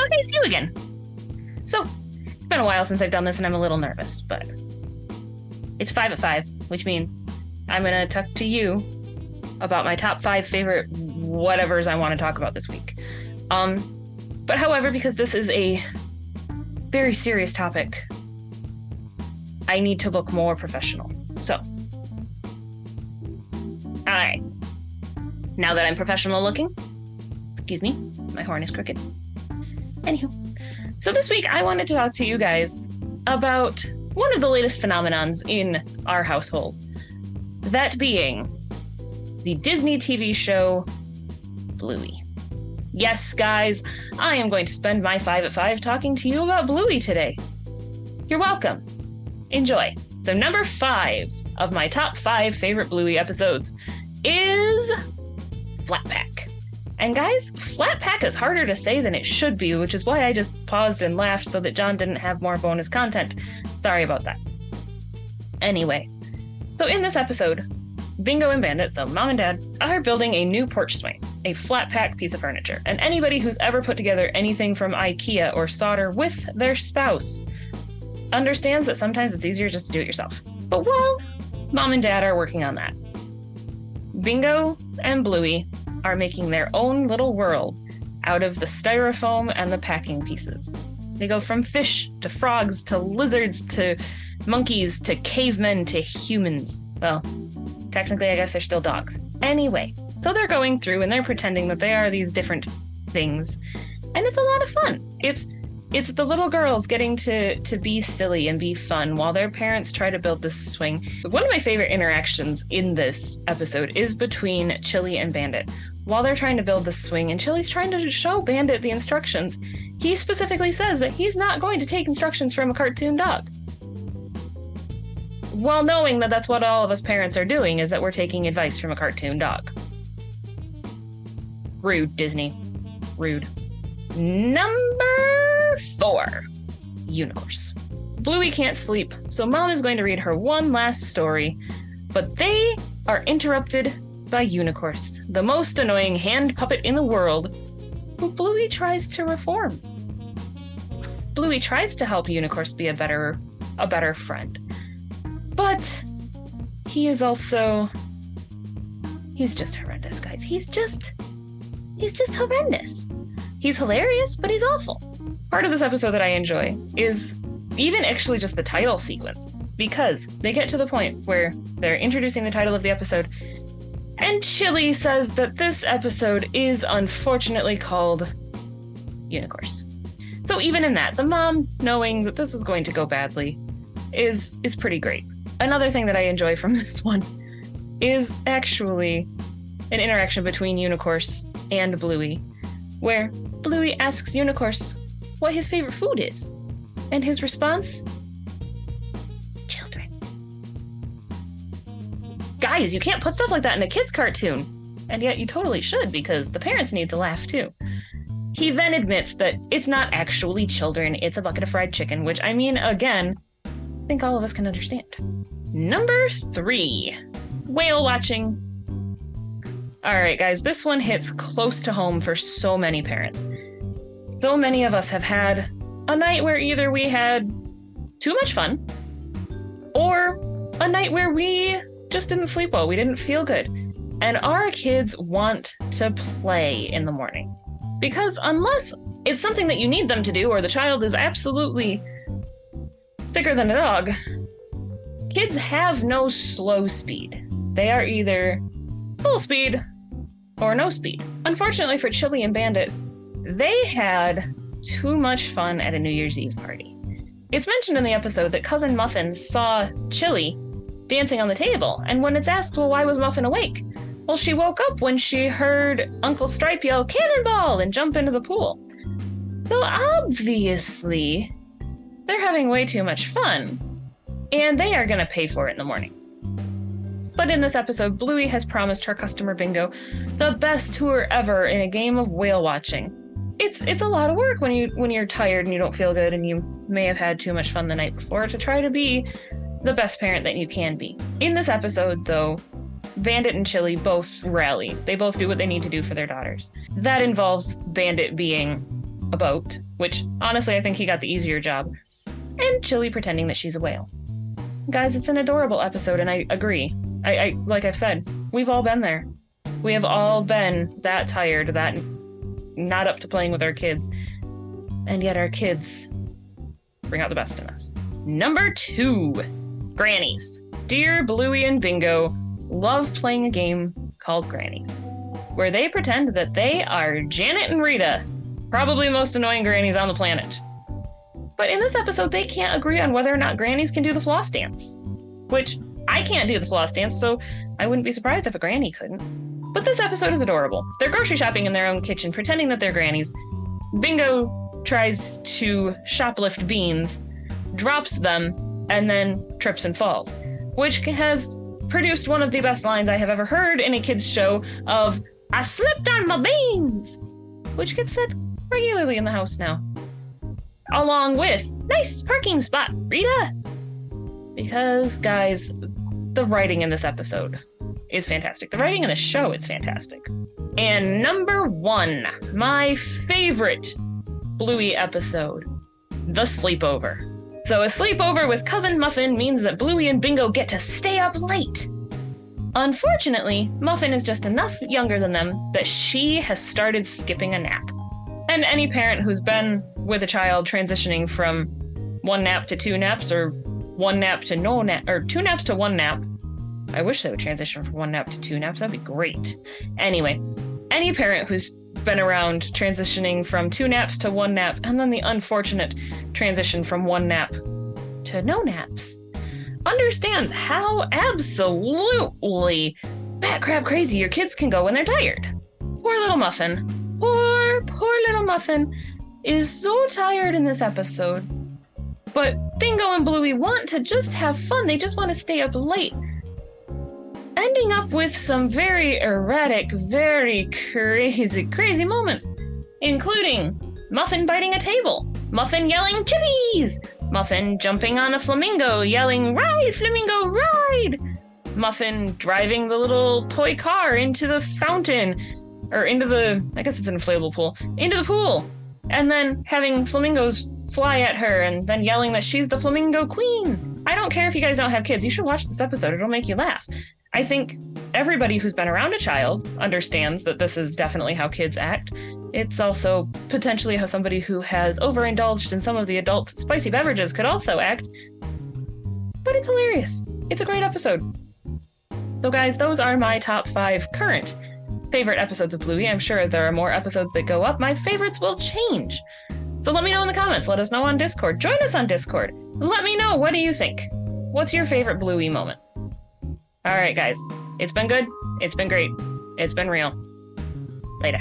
okay, it's you again. So, it's been a while since I've done this and I'm a little nervous, but it's 5 at 5, which means I'm going to talk to you about my top 5 favorite whatevers I want to talk about this week. But however, because this is a very serious topic, I need to look more professional. So, all right. Now that I'm professional looking, excuse me, my horn is crooked. Anywho, so this week I wanted to talk to you guys about one of the latest phenomenons in our household. That being the Disney TV show Bluey. Yes, guys, I am going to spend my 5 at 5 talking to you about Bluey today. You're welcome. Enjoy. So number 5 of my top 5 favorite Bluey episodes is Flat Pack. And guys, Flat Pack is harder to say than it should be, which is why I just paused and laughed so that John didn't have more bonus content. Sorry about that. Anyway, so in this episode, Bingo and Bandit, so Mom and Dad, are building a new porch swing, a flat pack piece of furniture. And anybody who's ever put together anything from IKEA or solder with their spouse understands that sometimes it's easier just to do it yourself. But while Mom and Dad are working on that, Bingo and Bluey are making their own little world out of the styrofoam and the packing pieces. They go from fish to frogs to lizards to monkeys to cavemen to humans. Well, technically, I guess they're still dogs. Anyway, so they're going through and they're pretending that they are these different things. And it's a lot of fun. It's the little girls getting to be silly and be fun while their parents try to build this swing. One of my favorite interactions in this episode is between Chili and Bandit. While they're trying to build this swing and Chili's trying to show Bandit the instructions, he specifically says that he's not going to take instructions from a cartoon dog. While knowing that that's what all of us parents are doing, is that we're taking advice from a cartoon dog. Rude, Disney. Rude. Number 4. Unicorns. Bluey can't sleep, so Mom is going to read her one last story, but they are interrupted by Unicorns, the most annoying hand puppet in the world, who Bluey tries to reform. Bluey tries to help Unicorns be a better friend. But he is also, he's just horrendous, guys. He's just horrendous. He's hilarious, but he's awful. Part of this episode that I enjoy is even actually just the title sequence, because they get to the point where they're introducing the title of the episode, and Chili says that this episode is unfortunately called Unicorns. So even in that, the mom, knowing that this is going to go badly, is pretty great. Another thing that I enjoy from this one is actually an interaction between Unicorns and Bluey, where Bluey asks Unicorns what his favorite food is, and his response, children. Guys, you can't put stuff like that in a kid's cartoon, and yet you totally should, because the parents need to laugh too. He then admits that it's not actually children, it's a bucket of fried chicken, which, I mean, again, I think all of us can understand. Number 3, whale watching. All right, guys, this one hits close to home for so many parents. So many of us have had a night where either we had too much fun, or a night where we just didn't sleep well, we didn't feel good, and our kids want to play in the morning. Because unless it's something that you need them to do, or the child is absolutely sicker than a dog, kids have no slow speed. They are either full speed or no speed. Unfortunately for Chili and Bandit, they had too much fun at a New Year's Eve party. It's mentioned in the episode that Cousin Muffin saw Chili dancing on the table, and when it's asked, well, why was Muffin awake? Well, she woke up when she heard Uncle Stripe yell, "Cannonball!" and jump into the pool. So obviously, they're having way too much fun, and they are going to pay for it in the morning. But in this episode, Bluey has promised her customer Bingo the best tour ever in a game of whale watching. It's a lot of work when you're tired and you don't feel good and you may have had too much fun the night before to try to be the best parent that you can be. In this episode, though, Bandit and Chili both rally. They both do what they need to do for their daughters. That involves Bandit being a boat, which honestly I think he got the easier job, and Chili pretending that she's a whale. Guys, it's an adorable episode, and I agree. I like I've said, we've all been there. We have all been that tired, that not up to playing with our kids, and yet our kids bring out the best in us. Number 2, Grannies. Dear Bluey and Bingo love playing a game called Grannies, where they pretend that they are Janet and Rita, probably the most annoying grannies on the planet. But in this episode, they can't agree on whether or not grannies can do the floss dance, which I can't do the floss dance, so I wouldn't be surprised if a granny couldn't. But this episode is adorable. They're grocery shopping in their own kitchen, pretending that they're grannies. Bingo tries to shoplift beans, drops them, and then trips and falls, which has produced one of the best lines I have ever heard in a kids show of, "I slipped on my beans," which gets said regularly in the house now. Along with, "Nice parking spot, Rita." Because, guys, the writing in this episode is fantastic. The writing in the show is fantastic. And number 1, my favorite Bluey episode, the sleepover. So a sleepover with Cousin Muffin means that Bluey and Bingo get to stay up late. Unfortunately, Muffin is just enough younger than them that she has started skipping a nap. And any parent who's been with a child transitioning from 1 nap to 2 naps, or 1 nap to no nap, or 2 naps to 1 nap. I wish they would transition from 1 nap to 2 naps. That'd be great. Anyway, any parent who's been around transitioning from 2 naps to 1 nap, and then the unfortunate transition from 1 nap to no naps, understands how absolutely bat crap crazy your kids can go when they're tired. Poor little Muffin. Poor little Muffin is so tired in this episode. But Bingo and Bluey want to just have fun. They just want to stay up late. Ending up with some very erratic, very crazy moments, including Muffin biting a table, Muffin yelling "Chippies!", Muffin jumping on a flamingo, yelling "Ride, flamingo, ride!", Muffin driving the little toy car into the fountain, or into the, I guess it's an inflatable pool, into the pool, and then having flamingos fly at her and then yelling that she's the flamingo queen. I don't care if you guys don't have kids. You should watch this episode. It'll make you laugh. I think everybody who's been around a child understands that this is definitely how kids act. It's also potentially how somebody who has overindulged in some of the adult spicy beverages could also act. But it's hilarious. It's a great episode. So guys, those are my top 5 current favorite episodes of Bluey. I'm sure as there are more episodes that go up, my favorites will change. So let me know in the comments. Let us know on Discord. Join us on Discord. Let me know, what do you think? What's your favorite Bluey moment? All right, guys. It's been good. It's been great. It's been real. Later.